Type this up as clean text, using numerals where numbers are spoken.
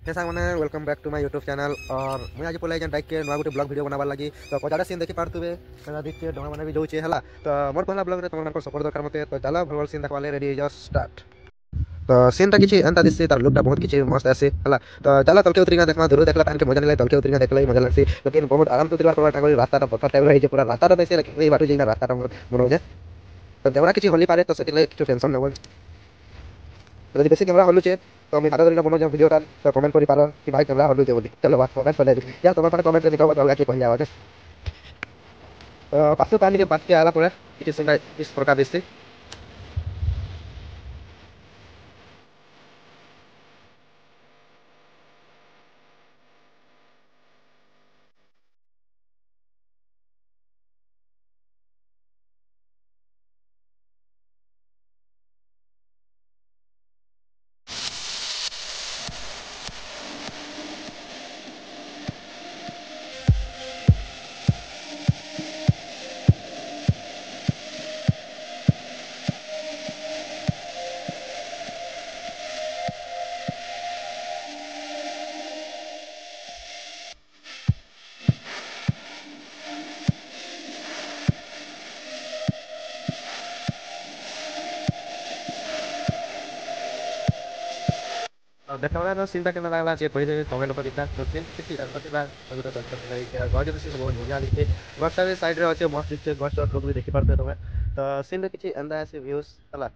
हे सामने welcome back to my YouTube channel और मुझे आज पड़े बाइक के नुआ गोटे ब्लॉग वीडियो बनाबार लगी तो पचाड़ा सीन देखी पार्थे देखिए डोंगा मैंने भी जाऊे है तो मोर पहला ब्लॉग में तुम सपोर्ट दरकार मत तो चलो भल भल सीन देखा रेडी जस्ट स्टार्ट। तो सीन टा किसी एंता दिससे तार लुकटा बहुत किसी मस्त आसे है तो चला तलके उतरी देखा धुर देखला तान के मजा नहीं तलके उतरी देखला मजा लगसी लेकिन बहुत आराम से उतरवा पड़ा टाइम रास्ता बता टाइम रही पूरा रास्ता देसे लेकिन ये बाटू जेना रास्ता मन हो जाए तो देवरा किसी होली पारे तो से किसी टेंशन नहीं যদি বেশি ক্যামেরা হলুছে তো আমি ভালো করে বনো যে ভিডিওটা তো কমেন্ট করি পারো कि भाई कैमरा हलुचे बोली चलो बात कमेंट कर दे या তোমার পারে কমেন্ট নিকাও তো আগে কই যাওয়া পাঁচশো পানি के बात के आला पड़े इस प्रकार दिसते देखा ना सीनटा के लगला जे पहिले कमेंट पर इतना तो सीन किसी करते बा तो तो गज से बहुत मजा लिखे गस्ता साइड रे अच्छे मस्त दिखे गस्ट लोग भी देखि पारते तमे तो सीन किसी अंदा से व्यूज हला।